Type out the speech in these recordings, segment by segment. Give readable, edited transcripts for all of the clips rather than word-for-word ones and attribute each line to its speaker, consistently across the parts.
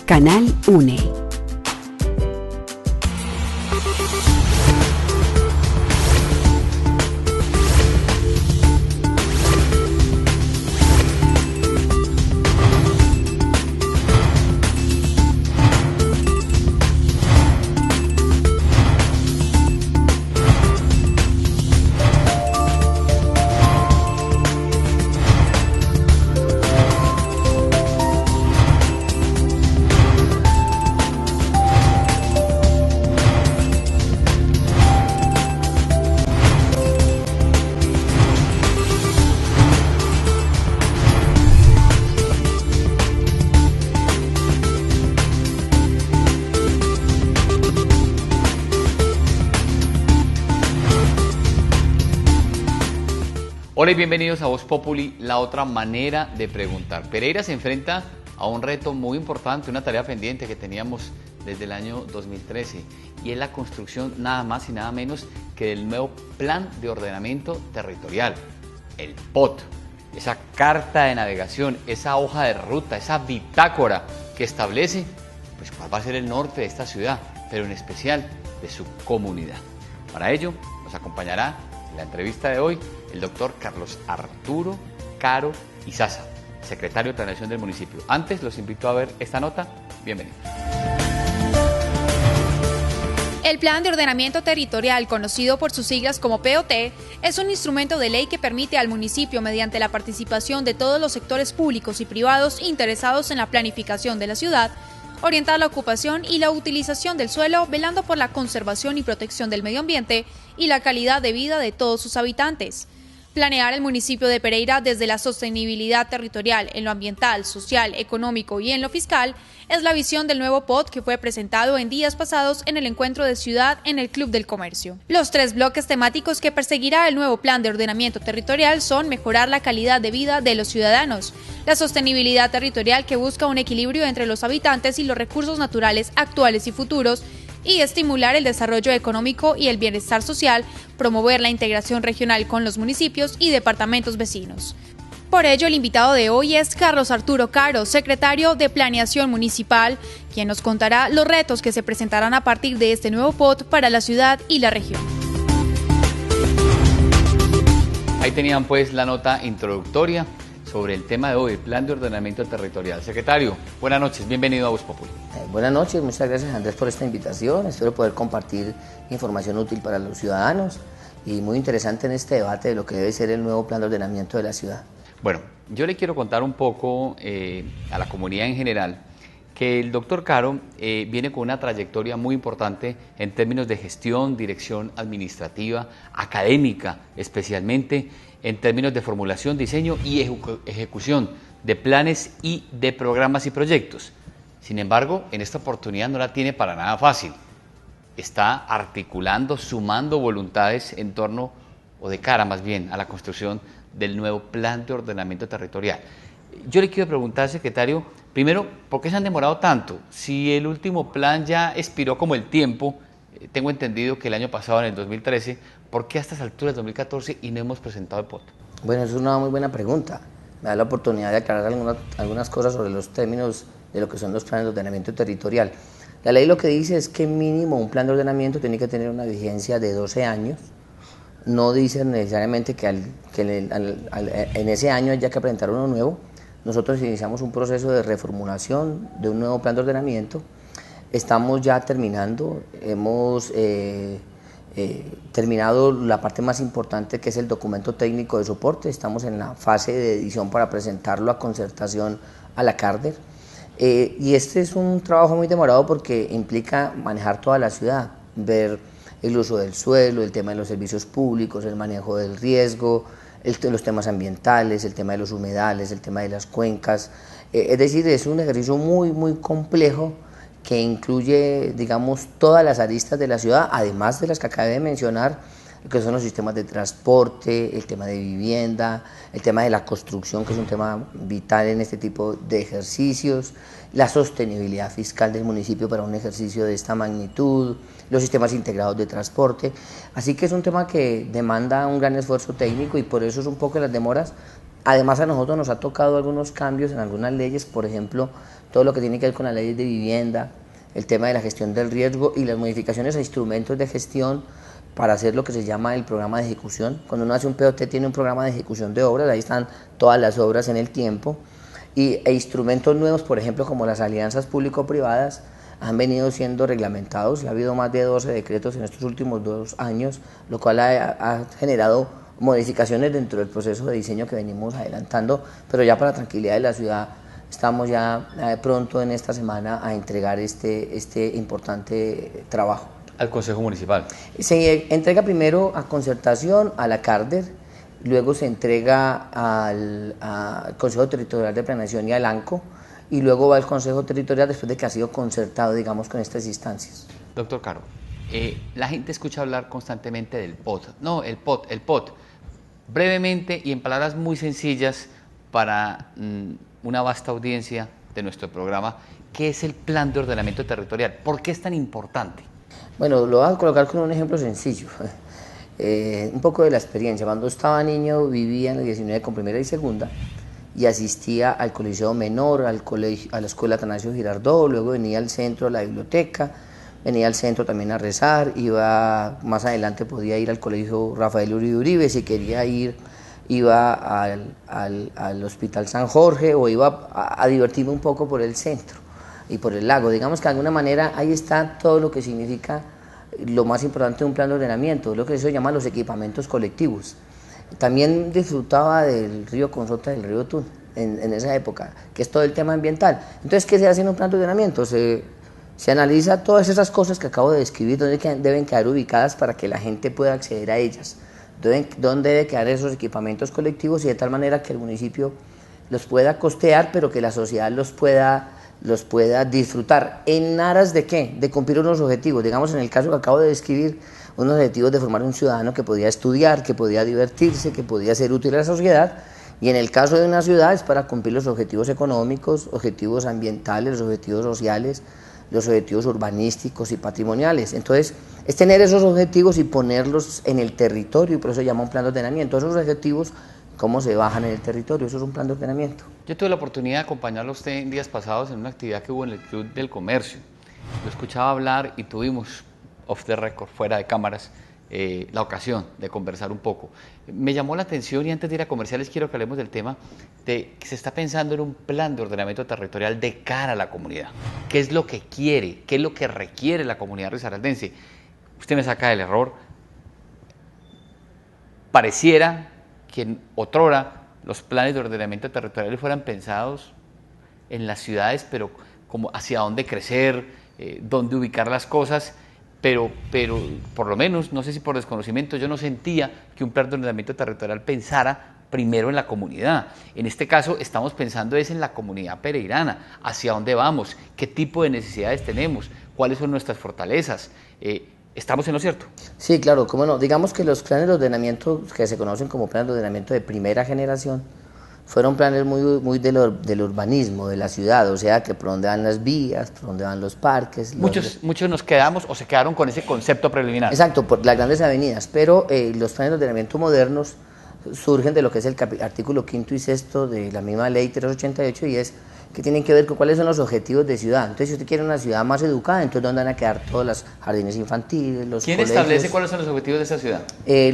Speaker 1: Canal UNE.
Speaker 2: Hola y bienvenidos a Voz Populi, la otra manera de preguntar. Pereira se enfrenta a un reto muy importante, una tarea pendiente que teníamos desde el año 2013 y es la construcción nada más y nada menos que del nuevo Plan de Ordenamiento Territorial, el POT, esa carta de navegación, esa hoja de ruta, esa bitácora que establece pues, cuál va a ser el norte de esta ciudad, pero en especial de su comunidad. Para ello nos acompañará en la entrevista de hoy el doctor Carlos Arturo Caro Izaza, secretario de Planeación del municipio. Antes los invito a ver esta nota. Bienvenidos.
Speaker 3: El Plan de Ordenamiento Territorial, conocido por sus siglas como POT, es un instrumento de ley que permite al municipio, mediante la participación de todos los sectores públicos y privados interesados en la planificación de la ciudad, orientar la ocupación y la utilización del suelo, velando por la conservación y protección del medio ambiente y la calidad de vida de todos sus habitantes. Planear el municipio de Pereira desde la sostenibilidad territorial en lo ambiental, social, económico y en lo fiscal es la visión del nuevo POT que fue presentado en días pasados en el encuentro de ciudad en el Club del Comercio. Los 3 bloques temáticos que perseguirá el nuevo Plan de Ordenamiento Territorial son mejorar la calidad de vida de los ciudadanos, la sostenibilidad territorial que busca un equilibrio entre los habitantes y los recursos naturales actuales y futuros, y estimular el desarrollo económico y el bienestar social, promover la integración regional con los municipios y departamentos vecinos. Por ello, el invitado de hoy es Carlos Arturo Caro, secretario de Planeación Municipal, quien nos contará los retos que se presentarán a partir de este nuevo POT para la ciudad y la región.
Speaker 2: Ahí tenían pues la nota introductoria sobre el tema de hoy, el Plan de Ordenamiento Territorial. Secretario, buenas noches, bienvenido a Voz Populi.
Speaker 4: Buenas noches, muchas gracias Andrés por esta invitación. Espero poder compartir información útil para los ciudadanos y muy interesante en este debate de lo que debe ser el nuevo Plan de Ordenamiento de la ciudad.
Speaker 2: Bueno, yo le quiero contar un poco a la comunidad en general que el doctor Caro viene con una trayectoria muy importante en términos de gestión, dirección administrativa, académica, especialmente en términos de formulación, diseño y ejecución de planes y de programas y proyectos. Sin embargo, en esta oportunidad no la tiene para nada fácil. Está articulando, sumando voluntades en torno, o de cara más bien, a la construcción del nuevo Plan de Ordenamiento Territorial. Yo le quiero preguntar, secretario, primero, ¿por qué se han demorado tanto? Si el último plan ya expiró como el tiempo, tengo entendido que el año pasado, en el 2013, ¿por qué a estas alturas, 2014, y no hemos presentado el POT?
Speaker 4: Bueno, es una muy buena pregunta. Me da la oportunidad de aclarar algunas cosas sobre los términos de lo que son los planes de ordenamiento territorial. La ley lo que dice es que mínimo un plan de ordenamiento tiene que tener una vigencia de 12 años. No dice necesariamente que en ese año haya que presentar uno nuevo. Nosotros iniciamos un proceso de reformulación de un nuevo plan de ordenamiento. Estamos ya terminando, hemos terminado la parte más importante, que es el documento técnico de soporte. Estamos en la fase de edición para presentarlo a concertación a la CARDER. Y este es un trabajo muy demorado porque implica manejar toda la ciudad, ver el uso del suelo, el tema de los servicios públicos, el manejo del riesgo, los temas ambientales, el tema de los humedales, el tema de las cuencas. Es decir, es un ejercicio muy complejo que incluye, digamos, todas las aristas de la ciudad, además de las que acabé de mencionar, que son los sistemas de transporte, el tema de vivienda, el tema de la construcción, que es un tema vital en este tipo de ejercicios, la sostenibilidad fiscal del municipio para un ejercicio de esta magnitud, los sistemas integrados de transporte. Así que es un tema que demanda un gran esfuerzo técnico y por eso es un poco las demoras Además a nosotros nos ha tocado algunos cambios en algunas leyes, por ejemplo, todo lo que tiene que ver con las leyes de vivienda, el tema de la gestión del riesgo y las modificaciones a instrumentos de gestión para hacer lo que se llama el programa de ejecución. Cuando uno hace un POT tiene un programa de ejecución de obras, ahí están todas las obras en el tiempo, e instrumentos nuevos, por ejemplo, como las alianzas público-privadas, han venido siendo reglamentados. Ha habido más de 12 decretos en estos últimos 2 años, lo cual ha generado modificaciones dentro del proceso de diseño que venimos adelantando, pero ya para la tranquilidad de la ciudad estamos ya pronto en esta semana a entregar este importante trabajo.
Speaker 2: Al Consejo Municipal.
Speaker 4: Se entrega primero a Concertación, a la CARDER, luego se entrega al Consejo Territorial de Planeación y al ANCO, y luego va al Consejo Territorial después de que ha sido concertado, digamos, con estas instancias.
Speaker 2: Doctor Caro, la gente escucha hablar constantemente del POT. No, el POT. Brevemente y en palabras muy sencillas para una vasta audiencia de nuestro programa, ¿qué es el Plan de Ordenamiento Territorial? ¿Por qué es tan importante?
Speaker 4: Bueno, lo voy a colocar con un ejemplo sencillo. Un poco de la experiencia. Cuando estaba niño vivía en el 19 con primera y segunda y asistía al colegio menor, a la escuela Atanasio Girardot, luego venía al centro a la biblioteca, venía al centro también a rezar, iba más adelante podía ir al colegio Rafael Uribe Uribe, si quería ir iba al Hospital San Jorge o iba a divertirme un poco por el centro y por el lago. Digamos que de alguna manera ahí está todo lo que significa lo más importante de un plan de ordenamiento, lo que se llama los equipamientos colectivos. También disfrutaba del río Consota, del río Tun, en esa época, que es todo el tema ambiental. Entonces, ¿qué se hace en un plan de ordenamiento? Se analiza todas esas cosas que acabo de describir, dónde deben quedar ubicadas para que la gente pueda acceder a ellas, dónde deben quedar esos equipamientos colectivos y de tal manera que el municipio los pueda costear, pero que la sociedad los pueda disfrutar. ¿En aras de qué? De cumplir unos objetivos. Digamos, en el caso que acabo de describir, unos objetivos de formar un ciudadano que podía estudiar, que podía divertirse, que podía ser útil a la sociedad, y en el caso de una ciudad es para cumplir los objetivos económicos, objetivos ambientales, los objetivos sociales, los objetivos urbanísticos y patrimoniales. Entonces, es tener esos objetivos y ponerlos en el territorio, y por eso se llama un plan de ordenamiento. Esos objetivos, ¿cómo se bajan en el territorio? Eso es un plan de ordenamiento.
Speaker 2: Yo tuve la oportunidad de acompañarlo a usted en días pasados en una actividad que hubo en el Club del Comercio. Lo escuchaba hablar y tuvimos, off the record, fuera de cámaras, la ocasión de conversar un poco. Me llamó la atención, y antes de ir a comerciales quiero que hablemos del tema de que se está pensando en un plan de ordenamiento territorial de cara a la comunidad. ¿Qué es lo que quiere? ¿Qué es lo que requiere la comunidad risaraldense? Usted me saca del error. Pareciera que otrora los planes de ordenamiento territorial fueran pensados en las ciudades, pero como hacia dónde crecer, dónde ubicar las cosas, pero por lo menos, no sé si por desconocimiento, yo no sentía que un plan de ordenamiento territorial pensara primero en la comunidad. En este caso estamos pensando es en la comunidad pereirana, hacia dónde vamos, qué tipo de necesidades tenemos, cuáles son nuestras fortalezas. ¿Estamos en lo cierto?
Speaker 4: Sí, claro, cómo no. Digamos que los planes de ordenamiento que se conocen como planes de ordenamiento de primera generación fueron planes muy del urbanismo, de la ciudad, o sea, que por dónde van las vías, por dónde van los parques.
Speaker 2: Muchos nos quedamos o se quedaron con ese concepto preliminar.
Speaker 4: Exacto, por las grandes avenidas, pero los planes de ordenamiento modernos surgen de lo que es el artículo 5º y 6º de la misma ley 388, y es que tienen que ver con cuáles son los objetivos de ciudad. Entonces, si usted quiere una ciudad más educada, entonces ¿dónde van a quedar todos los jardines infantiles, los
Speaker 2: ¿Quién
Speaker 4: colegios?
Speaker 2: establece cuáles son los objetivos de esa ciudad?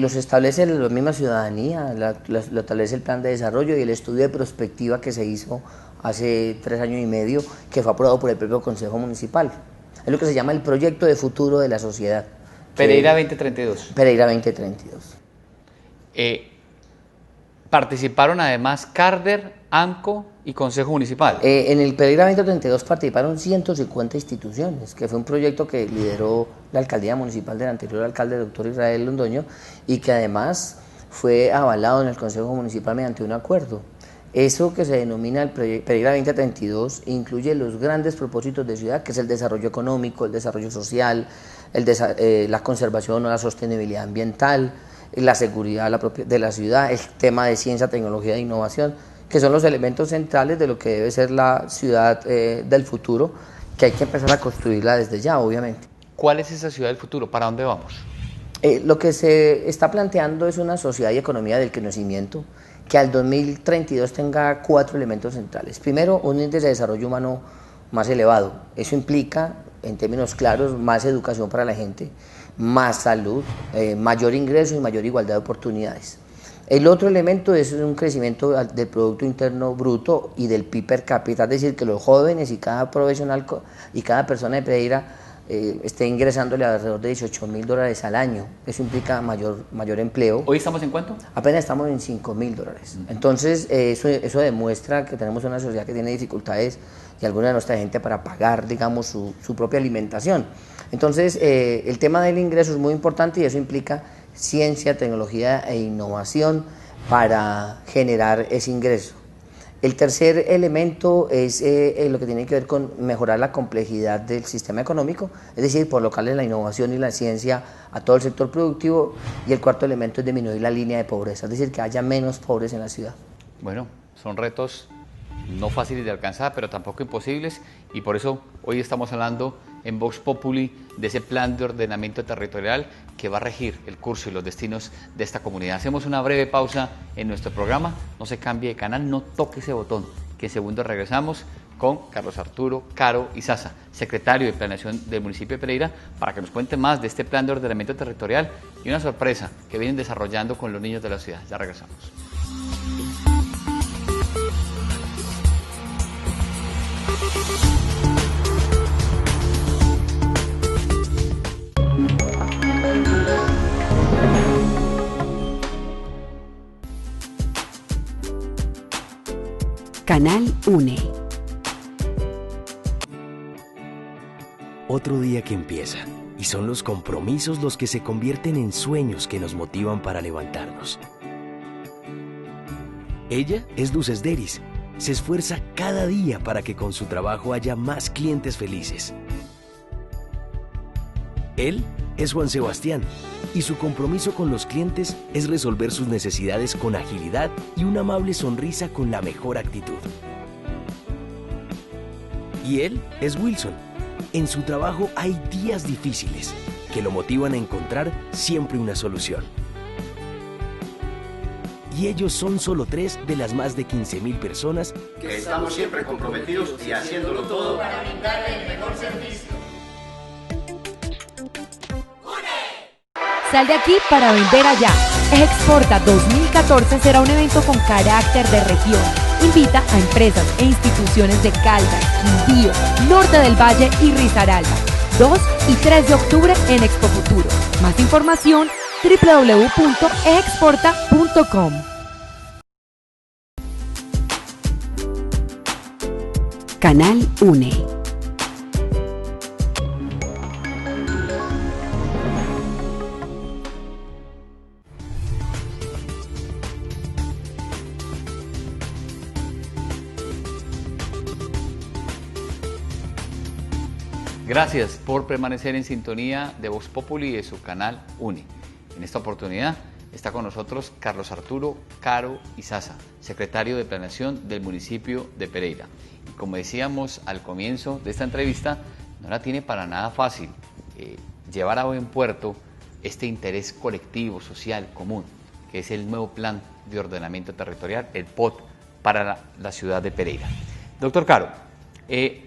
Speaker 4: Los establece la misma ciudadanía, lo establece el plan de desarrollo y el estudio de prospectiva que se hizo hace 3 años y medio, que fue aprobado por el propio Consejo Municipal. Es lo que se llama el proyecto de futuro de la sociedad.
Speaker 2: Pereira 2032.
Speaker 4: Pereira 2032.
Speaker 2: Participaron además CARDER, ANCO y Consejo Municipal.
Speaker 4: En el Pereira 2032 participaron 150 instituciones, que fue un proyecto que lideró la alcaldía municipal del anterior alcalde, doctor Israel Londoño, y que además fue avalado en el Consejo Municipal mediante un acuerdo. Eso que se denomina el Pereira 2032 incluye los grandes propósitos de ciudad, que es el desarrollo económico, el desarrollo social, la conservación o la sostenibilidad ambiental, la seguridad de la ciudad, el tema de ciencia, tecnología e innovación, que son los elementos centrales de lo que debe ser la ciudad del futuro, que hay que empezar a construirla desde ya, obviamente.
Speaker 2: ¿Cuál es esa ciudad del futuro? ¿Para dónde vamos?
Speaker 4: Lo que se está planteando es una sociedad y economía del conocimiento que al 2032 tenga 4 elementos centrales. Primero, un índice de desarrollo humano más elevado. Eso implica, en términos claros, más educación para la gente, más salud, mayor ingreso y mayor igualdad de oportunidades. El otro elemento es un crecimiento del Producto Interno Bruto y del PIB per cápita, es decir, que los jóvenes y cada profesional y cada persona de Pereira esté ingresándole alrededor de $18.000 al año. Eso implica mayor empleo.
Speaker 2: ¿Hoy estamos en cuánto?
Speaker 4: Apenas estamos en $5.000. Entonces, eso demuestra que tenemos una sociedad que tiene dificultades y alguna de nuestra gente para pagar, digamos, su propia alimentación. Entonces, el tema del ingreso es muy importante y eso implica ciencia, tecnología e innovación para generar ese ingreso. El tercer elemento es lo que tiene que ver con mejorar la complejidad del sistema económico, es decir, colocarle la innovación y la ciencia a todo el sector productivo. Y el cuarto elemento es disminuir la línea de pobreza, es decir, que haya menos pobres en la ciudad.
Speaker 2: Bueno, son retos no fáciles de alcanzar, pero tampoco imposibles, y por eso hoy estamos hablando en Vox Populi de ese plan de ordenamiento territorial que va a regir el curso y los destinos de esta comunidad. Hacemos una breve pausa en nuestro programa, no se cambie de canal, no toque ese botón, que en segundos regresamos con Carlos Arturo Caro Izaza, secretario de Planeación del municipio de Pereira, para que nos cuente más de este plan de ordenamiento territorial y una sorpresa que vienen desarrollando con los niños de la ciudad. Ya regresamos.
Speaker 1: Canal UNE.
Speaker 5: Otro día que empieza, y son los compromisos los que se convierten en sueños que nos motivan para levantarnos. Ella es Luces Deris. Se esfuerza cada día para que con su trabajo haya más clientes felices. Él es Juan Sebastián, y su compromiso con los clientes es resolver sus necesidades con agilidad y una amable sonrisa con la mejor actitud. Y él es Wilson. En su trabajo hay días difíciles que lo motivan a encontrar siempre una solución. Y ellos son solo 3 de las más de 15.000 personas
Speaker 6: que estamos siempre comprometidos y haciéndolo todo para brindarle el mejor servicio.
Speaker 1: Sal de aquí para vender allá. Exporta 2014 será un evento con carácter de región. Invita a empresas e instituciones de Caldas, Quindío, Norte del Valle y Risaralda. 2 y 3 de octubre en Expo Futuro. Más información www.exporta.com. Canal UNE.
Speaker 2: Gracias por permanecer en sintonía de Vox Populi y de su canal UNE. En esta oportunidad está con nosotros Carlos Arturo Caro Izaza, secretario de Planeación del municipio de Pereira. Y como decíamos al comienzo de esta entrevista, no la tiene para nada fácil llevar a buen puerto este interés colectivo, social, común, que es el nuevo Plan de Ordenamiento Territorial, el POT, para la ciudad de Pereira. Doctor Caro,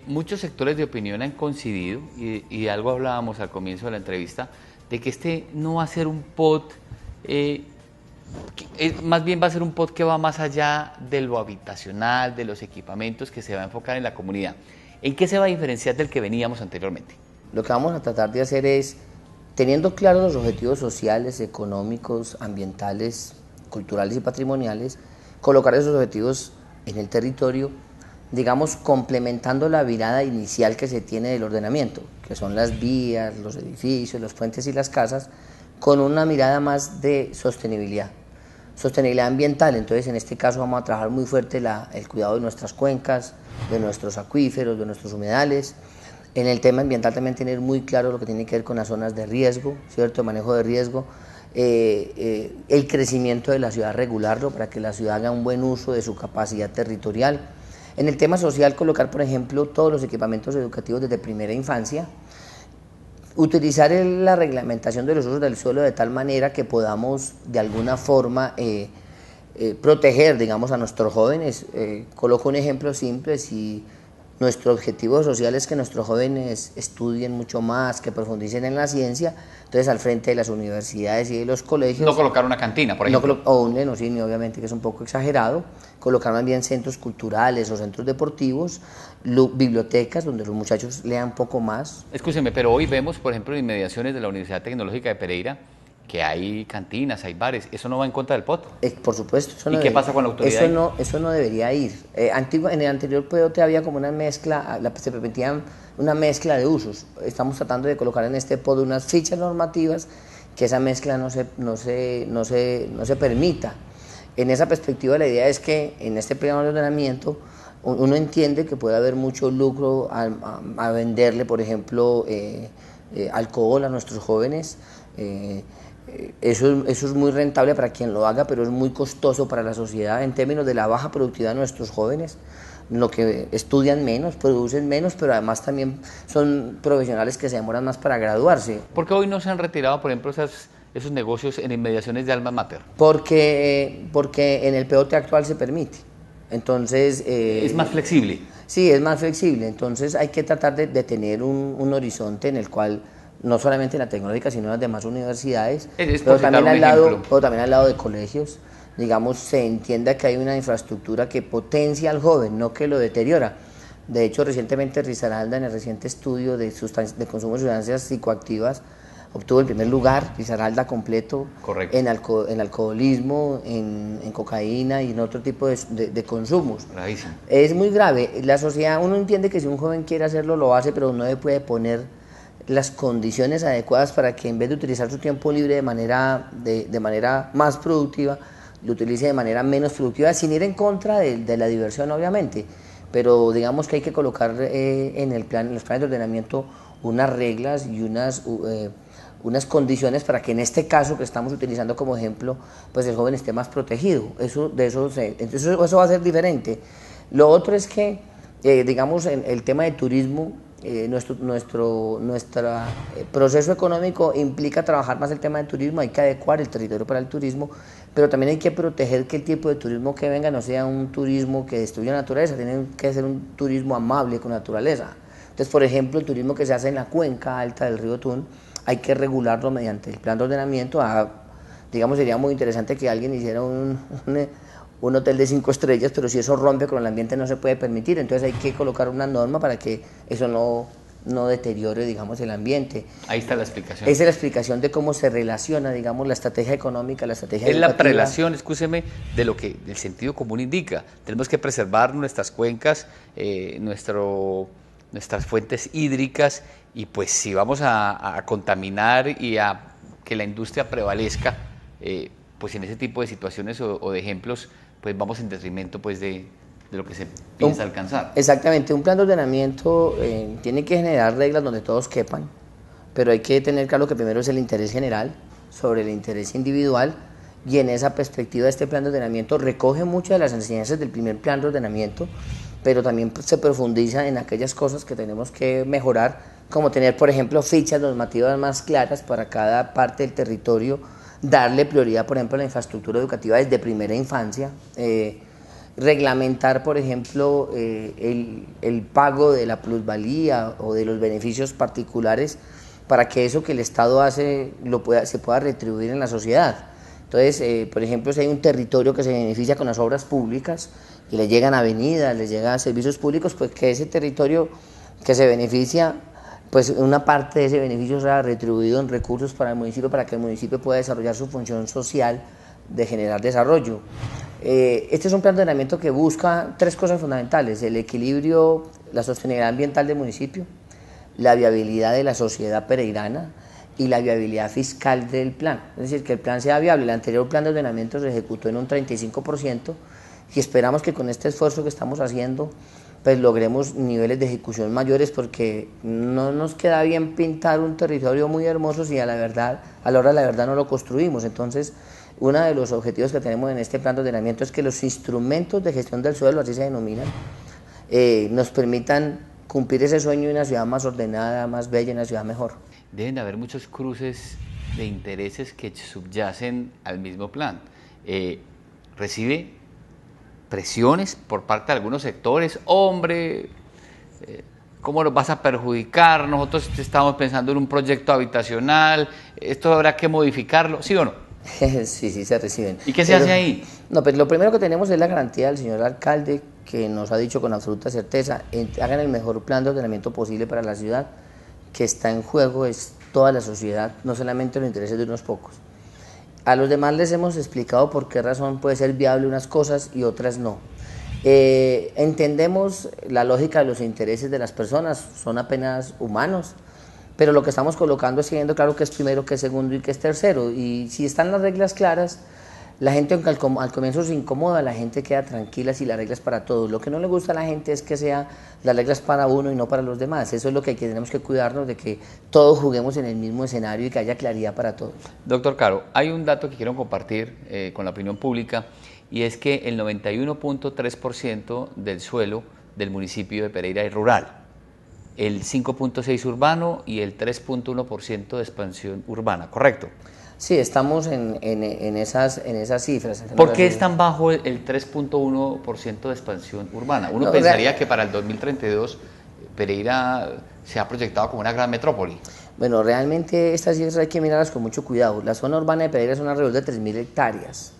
Speaker 2: muchos sectores de opinión han coincidido, y de algo hablábamos al comienzo de la entrevista, de que este no va a ser un POT, más bien va a ser un POT que va más allá de lo habitacional, de los equipamientos, que se va a enfocar en la comunidad. ¿En qué se va a diferenciar del que veníamos anteriormente?
Speaker 4: Lo que vamos a tratar de hacer es, teniendo claros los objetivos sociales, económicos, ambientales, culturales y patrimoniales, colocar esos objetivos en el territorio, digamos, complementando la mirada inicial que se tiene del ordenamiento, que son las vías, los edificios, los puentes y las casas, con una mirada más de sostenibilidad ambiental. Entonces, en este caso vamos a trabajar muy fuerte el cuidado de nuestras cuencas, de nuestros acuíferos, de nuestros humedales. En el tema ambiental también tener muy claro lo que tiene que ver con las zonas de riesgo, ¿cierto? Manejo de riesgo, el crecimiento de la ciudad, regularlo para que la ciudad haga un buen uso de su capacidad territorial. En el tema social, colocar, por ejemplo, todos los equipamientos educativos desde primera infancia, utilizar la reglamentación de los usos del suelo de tal manera que podamos, de alguna forma, proteger, digamos, a nuestros jóvenes. Coloco un ejemplo simple: si nuestro objetivo social es que nuestros jóvenes estudien mucho más, que profundicen en la ciencia, entonces al frente de las universidades y de los colegios...
Speaker 2: No colocar una cantina, por ejemplo.
Speaker 4: O un lenocinio, obviamente, que es un poco exagerado. Colocar más bien centros culturales o centros deportivos, bibliotecas donde los muchachos lean un poco más.
Speaker 2: Escúcheme, pero hoy vemos, por ejemplo, en inmediaciones de la Universidad Tecnológica de Pereira, que hay cantinas, hay bares. ¿Eso no va en contra del POT?
Speaker 4: Por supuesto. Eso
Speaker 2: ¿Y qué pasa con la autoridad?
Speaker 4: Eso no debería ir. En el anterior POT había como una mezcla, se permitía una mezcla de usos. Estamos tratando de colocar en este POT unas fichas normativas que esa mezcla no se permita. En esa perspectiva, la idea es que en este plan de ordenamiento uno entiende que puede haber mucho lucro a venderle, por ejemplo, alcohol a nuestros jóvenes. Eso es muy rentable para quien lo haga, pero es muy costoso para la sociedad en términos de la baja productividad de nuestros jóvenes, lo que estudian menos, producen menos, pero además también son profesionales que se demoran más para graduarse.
Speaker 2: ¿Por qué hoy no se han retirado, por ejemplo, esos negocios en inmediaciones de alma mater?
Speaker 4: Porque en el POT actual se permite. Entonces...
Speaker 2: es más flexible.
Speaker 4: Sí, es más flexible. Entonces hay que tratar de tener un horizonte en el cual, no solamente en la tecnológica, sino en las demás universidades, pero también al lado de colegios, digamos, se entienda que hay una infraestructura que potencia al joven, no que lo deteriora. De hecho, recientemente Risaralda, en el reciente estudio de consumo de sustancias psicoactivas, obtuvo el primer lugar, Risaralda completo.
Speaker 2: Correcto.
Speaker 4: En alcoholismo, en cocaína y en otro tipo de consumos.
Speaker 2: Gravísimo.
Speaker 4: Es muy grave. La sociedad, uno entiende que si un joven quiere hacerlo, lo hace, pero no le puede poner las condiciones adecuadas para que en vez de utilizar su tiempo libre de manera más productiva, lo utilice de manera menos productiva, sin ir en contra de la diversión, obviamente. Pero digamos que hay que colocar en los planes de ordenamiento unas reglas y unas condiciones para que en este caso que estamos utilizando como ejemplo, pues el joven esté más protegido. Entonces eso va a ser diferente. Lo otro es que, digamos, en el tema de turismo, nuestro proceso económico implica trabajar más el tema del turismo, hay que adecuar el territorio para el turismo, pero también hay que proteger que el tipo de turismo que venga no sea un turismo que destruya la naturaleza, tiene que ser un turismo amable con la naturaleza. Entonces, por ejemplo, el turismo que se hace en la cuenca alta del río Tun, hay que regularlo mediante el plan de ordenamiento. Digamos, sería muy interesante que alguien hiciera un hotel de 5 estrellas, pero si eso rompe con el ambiente no se puede permitir. Entonces hay que colocar una norma para que eso no deteriore, digamos, el ambiente.
Speaker 2: Ahí está la explicación.
Speaker 4: Esa es la explicación de cómo se relaciona, digamos, la estrategia económica, la estrategia
Speaker 2: educativa. Es la prelación, escúcheme, de lo que el sentido común indica. Tenemos que preservar nuestras cuencas, nuestras fuentes hídricas, y pues si vamos a contaminar y a que la industria prevalezca, pues en ese tipo de situaciones o de ejemplos, pues vamos en detrimento pues de lo que se piensa alcanzar.
Speaker 4: Exactamente, un plan de ordenamiento tiene que generar reglas donde todos quepan, pero hay que tener claro que primero es el interés general sobre el interés individual, y en esa perspectiva este plan de ordenamiento recoge muchas de las enseñanzas del primer plan de ordenamiento, pero también se profundiza en aquellas cosas que tenemos que mejorar, como tener, por ejemplo, fichas normativas más claras para cada parte del territorio, darle prioridad, por ejemplo, a la infraestructura educativa desde primera infancia, reglamentar, por ejemplo, el pago de la plusvalía o de los beneficios particulares para que eso que el Estado hace se pueda retribuir en la sociedad. Entonces, por ejemplo, si hay un territorio que se beneficia con las obras públicas y le llegan avenidas, le llegan servicios públicos, pues que ese territorio que se beneficia, pues una parte de ese beneficio sea retribuido en recursos para el municipio, para que el municipio pueda desarrollar su función social de generar desarrollo. Este es un plan de ordenamiento que busca 3 cosas fundamentales: el equilibrio, la sostenibilidad ambiental del municipio, la viabilidad de la sociedad pereirana y la viabilidad fiscal del plan. Es decir, que el plan sea viable. El anterior plan de ordenamiento se ejecutó en un 35% y esperamos que con este esfuerzo que estamos haciendo pues logremos niveles de ejecución mayores, porque no nos queda bien pintar un territorio muy hermoso si a la hora de la verdad no lo construimos. Entonces, uno de los objetivos que tenemos en este plan de ordenamiento es que los instrumentos de gestión del suelo, así se denominan, nos permitan cumplir ese sueño de una ciudad más ordenada, más bella, una ciudad mejor.
Speaker 2: Deben haber muchos cruces de intereses que subyacen al mismo plan. recibe presiones por parte de algunos sectores. Hombre, ¿cómo nos vas a perjudicar? Nosotros estamos pensando en un proyecto habitacional, esto habrá que modificarlo, ¿sí o no?
Speaker 4: Sí, se reciben.
Speaker 2: ¿Y qué se hace ahí?
Speaker 4: No, pues lo primero que tenemos es la garantía del señor alcalde, que nos ha dicho con absoluta certeza, hagan el mejor plan de ordenamiento posible para la ciudad, que está en juego es toda la sociedad, no solamente los intereses de unos pocos. A los demás les hemos explicado por qué razón puede ser viable unas cosas y otras no. Entendemos la lógica de los intereses de las personas, son apenas humanos, pero lo que estamos colocando es teniendo claro que es primero, que es segundo y que es tercero, y si están las reglas claras, la gente, aunque al comienzo se incomoda, la gente queda tranquila si la regla es para todos. Lo que no le gusta a la gente es que sea las reglas para uno y no para los demás. Eso es lo que tenemos que cuidarnos, de que todos juguemos en el mismo escenario y que haya claridad para todos.
Speaker 2: Doctor Caro, hay un dato que quiero compartir con la opinión pública, y es que el 91.3% del suelo del municipio de Pereira es rural, el 5.6% urbano y el 3.1% de expansión urbana, ¿correcto?
Speaker 4: Sí, estamos en esas cifras.
Speaker 2: ¿Por qué es tan bajo el 3.1% de expansión urbana? Uno pensaría que para el 2032 Pereira se ha proyectado como una gran metrópoli.
Speaker 4: Bueno, realmente estas cifras hay que mirarlas con mucho cuidado. La zona urbana de Pereira es una alrededor de 3.000 hectáreas.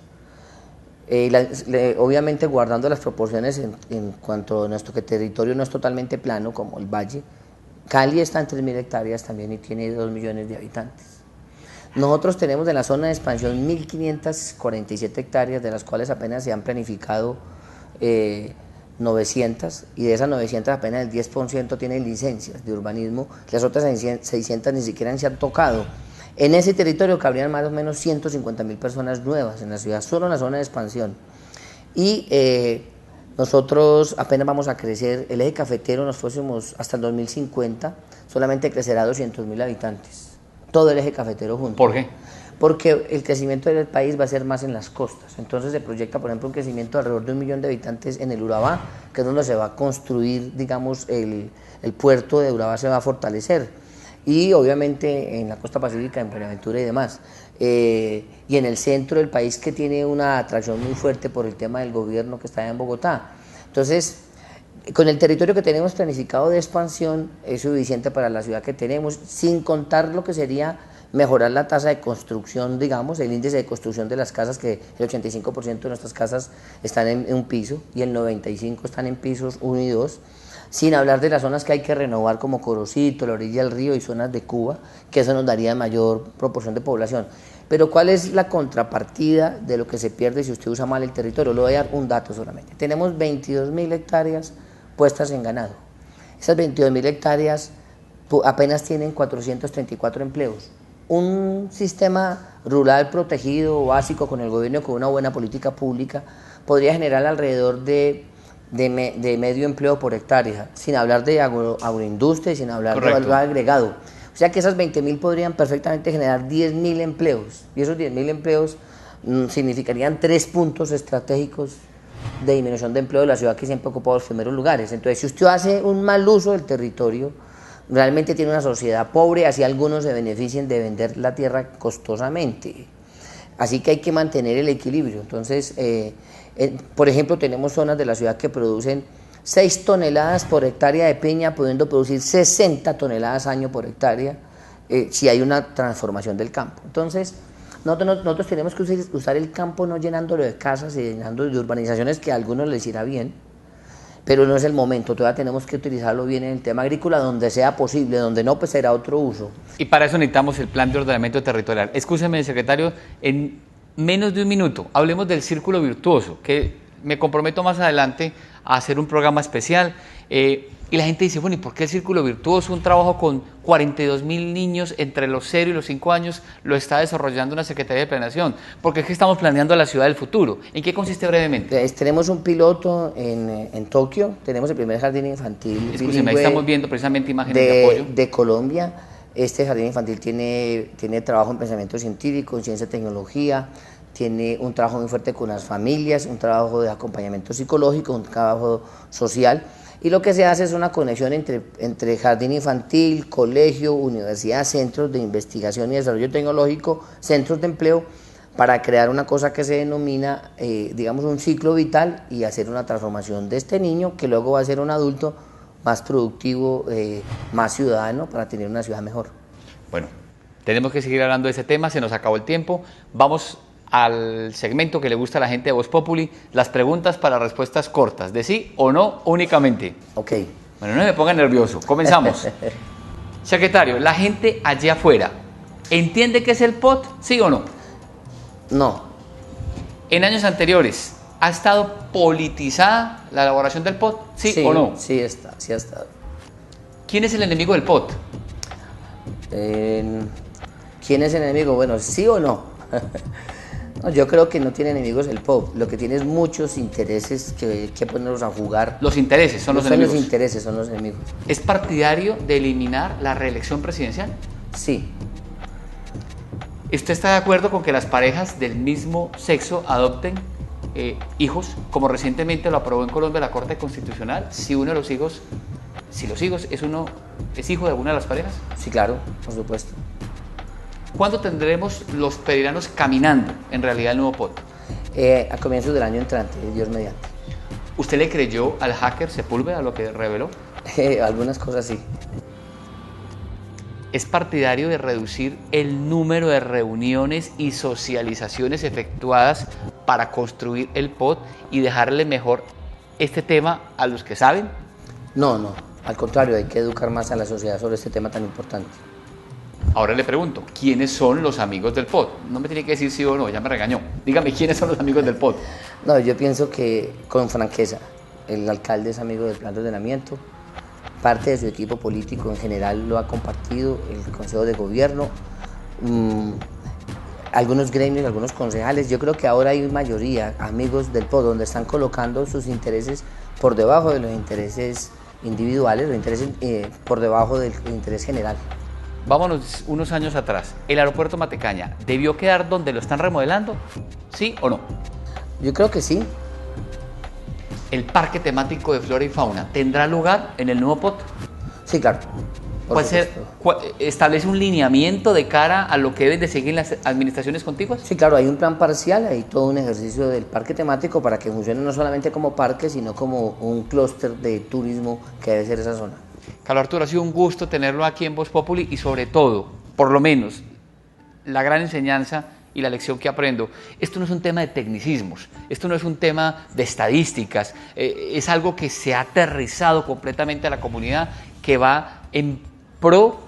Speaker 4: Obviamente guardando las proporciones en cuanto a nuestro territorio no es totalmente plano como el valle. Cali está en 3.000 hectáreas también y tiene 2 millones de habitantes. Nosotros tenemos en la zona de expansión 1.547 hectáreas, de las cuales apenas se han planificado 900, y de esas 900 apenas el 10% tienen licencias de urbanismo, las otras 600 ni siquiera se han tocado. En ese territorio cabrían más o menos 150.000 personas nuevas en la ciudad, solo en la zona de expansión. Y nosotros apenas vamos a crecer, el eje cafetero en los próximos, hasta el 2050, solamente crecerá 200.000 habitantes. Todo el eje cafetero junto.
Speaker 2: ¿Por qué?
Speaker 4: Porque el crecimiento del país va a ser más en las costas. Entonces se proyecta, por ejemplo, un crecimiento de alrededor de 1 millón de habitantes en el Urabá, que es donde se va a construir, digamos, el puerto de Urabá se va a fortalecer. Y obviamente en la costa pacífica, en Buenaventura y demás. Y en el centro del país, que tiene una atracción muy fuerte por el tema del gobierno que está en Bogotá. Entonces, con el territorio que tenemos planificado de expansión es suficiente para la ciudad que tenemos, sin contar lo que sería mejorar la tasa de construcción, digamos, el índice de construcción de las casas, que el 85% de nuestras casas están en un piso y el 95% están en pisos 1 y 2, sin hablar de las zonas que hay que renovar como Corocito, la orilla del río y zonas de Cuba, que eso nos daría mayor proporción de población. Pero ¿cuál es la contrapartida de lo que se pierde si usted usa mal el territorio? Le voy a dar un dato solamente. Tenemos 22.000 hectáreas puestas en ganado. Esas 22.000 hectáreas apenas tienen 434 empleos. Un sistema rural protegido, básico, con el gobierno, con una buena política pública, podría generar alrededor de medio empleo por hectárea, sin hablar de agroindustria y sin hablar de valor agregado. O sea que esas 20.000 podrían perfectamente generar 10.000 empleos, y esos 10.000 empleos significarían 3 puntos estratégicos de disminución de empleo de la ciudad, que siempre ha ocupado los primeros lugares. Entonces, si usted hace un mal uso del territorio, realmente tiene una sociedad pobre, así algunos se beneficien de vender la tierra costosamente. Así que hay que mantener el equilibrio. Entonces, por ejemplo, tenemos zonas de la ciudad que producen 6 toneladas por hectárea de piña, pudiendo producir 60 toneladas año por hectárea, si hay una transformación del campo. Entonces, nosotros tenemos que usar el campo no llenándolo de casas y llenándolo de urbanizaciones, que a algunos les irá bien, pero no es el momento. Todavía tenemos que utilizarlo bien en el tema agrícola, donde sea posible, donde no, pues será otro uso.
Speaker 2: Y para eso necesitamos el plan de ordenamiento territorial. Escúcheme, secretario, en menos de un minuto hablemos del círculo virtuoso, que me comprometo más adelante a hacer un programa especial. Y la gente dice, bueno, ¿y por qué el círculo virtuoso? Un trabajo con 42.000 niños entre los 0 y los 5 años lo está desarrollando una Secretaría de Planeación. Porque es que estamos planeando la ciudad del futuro. ¿En qué consiste brevemente?
Speaker 4: Tenemos un piloto en Tokio, tenemos el primer jardín infantil.
Speaker 2: Escúcheme, ahí estamos viendo precisamente imágenes de apoyo.
Speaker 4: De Colombia. Este jardín infantil tiene trabajo en pensamiento científico, en ciencia y tecnología, tiene un trabajo muy fuerte con las familias, un trabajo de acompañamiento psicológico, un trabajo social. Y lo que se hace es una conexión entre jardín infantil, colegio, universidad, centros de investigación y desarrollo tecnológico, centros de empleo, para crear una cosa que se denomina, digamos, un ciclo vital y hacer una transformación de este niño que luego va a ser un adulto más productivo, más ciudadano, para tener una ciudad mejor.
Speaker 2: Bueno, tenemos que seguir hablando de ese tema, se nos acabó el tiempo. Vamos al segmento que le gusta a la gente de Voz Populi, las preguntas para respuestas cortas, de sí o no únicamente.
Speaker 4: Ok.
Speaker 2: Bueno, no me ponga nervioso, comenzamos. Secretario, la gente allá afuera, ¿entiende qué es el POT, sí o no?
Speaker 4: No.
Speaker 2: En años anteriores, ¿ha estado politizada la elaboración del POT, sí o no?
Speaker 4: Sí está, sí ha estado.
Speaker 2: ¿Quién es el enemigo del POT?
Speaker 4: ¿Quién es el enemigo? Bueno, ¿sí o no? No, yo creo que no tiene enemigos el POT, lo que tiene es muchos intereses que ponerlos a jugar.
Speaker 2: Los intereses son los enemigos.
Speaker 4: Los intereses son los enemigos.
Speaker 2: ¿Es partidario de eliminar la reelección presidencial?
Speaker 4: Sí.
Speaker 2: ¿Usted está de acuerdo con que las parejas del mismo sexo adopten hijos, como recientemente lo aprobó en Colombia la Corte Constitucional, si uno de los hijos, es hijo de alguna de las parejas?
Speaker 4: Sí, claro, por supuesto.
Speaker 2: ¿Cuándo tendremos los pediranos caminando en realidad el nuevo POT?
Speaker 4: A comienzos del año entrante, Dios mediante.
Speaker 2: ¿Usted le creyó al hacker Sepúlveda lo que reveló?
Speaker 4: Algunas cosas sí.
Speaker 2: ¿Es partidario de reducir el número de reuniones y socializaciones efectuadas para construir el POT y dejarle mejor este tema a los que saben?
Speaker 4: No, al contrario, hay que educar más a la sociedad sobre este tema tan importante.
Speaker 2: Ahora le pregunto, ¿quiénes son los amigos del POT? No me tiene que decir sí o no, ya me regañó. Dígame, ¿quiénes son los amigos del POT?
Speaker 4: No, yo pienso que, con franqueza, el alcalde es amigo del plan de ordenamiento, parte de su equipo político en general lo ha compartido, el Consejo de Gobierno, algunos gremios, algunos concejales. Yo creo que ahora hay mayoría amigos del POT, donde están colocando sus intereses por debajo de los intereses individuales, los intereses por debajo del interés general.
Speaker 2: Vámonos unos años atrás. ¿El aeropuerto Matecaña debió quedar donde lo están remodelando? ¿Sí o no?
Speaker 4: Yo creo que sí.
Speaker 2: ¿El parque temático de flora y fauna tendrá lugar en el nuevo POT?
Speaker 4: Sí, claro.
Speaker 2: ¿Establece un lineamiento de cara a lo que deben de seguir las administraciones contiguas?
Speaker 4: Sí, claro, hay un plan parcial, hay todo un ejercicio del parque temático para que funcione no solamente como parque, sino como un clúster de turismo que debe ser esa zona.
Speaker 2: Carlos Arturo, ha sido un gusto tenerlo aquí en Voz Populi y sobre todo, por lo menos, la gran enseñanza y la lección que aprendo. Esto no es un tema de tecnicismos, esto no es un tema de estadísticas, es algo que se ha aterrizado completamente a la comunidad, que va en pro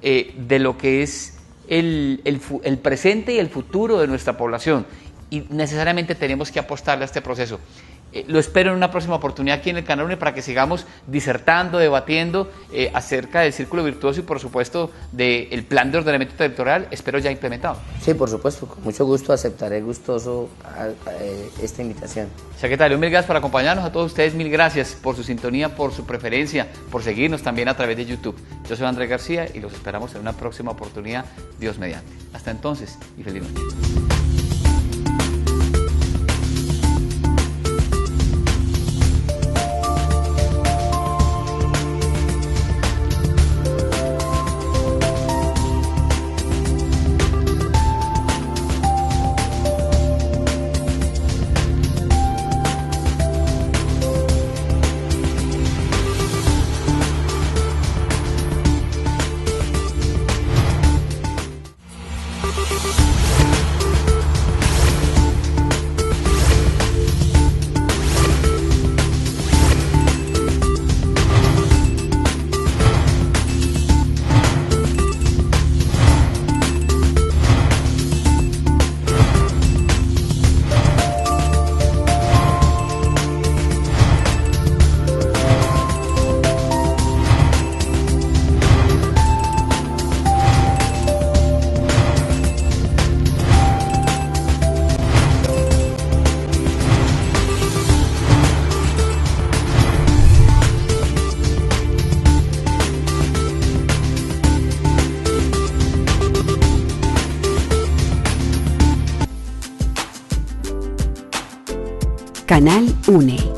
Speaker 2: de lo que es el presente y el futuro de nuestra población, y necesariamente tenemos que apostarle a este proceso. Lo espero en una próxima oportunidad aquí en el Canal UNE para que sigamos disertando, debatiendo acerca del círculo virtuoso y por supuesto del plan de ordenamiento territorial, espero ya implementado.
Speaker 4: Sí, por supuesto, con mucho gusto aceptaré gustoso esta invitación.
Speaker 2: Secretario, mil gracias por acompañarnos, a todos ustedes mil gracias por su sintonía, por su preferencia, por seguirnos también a través de YouTube. Yo soy Andrés García y los esperamos en una próxima oportunidad, Dios mediante. Hasta entonces y feliz noche.
Speaker 1: Canal UNE.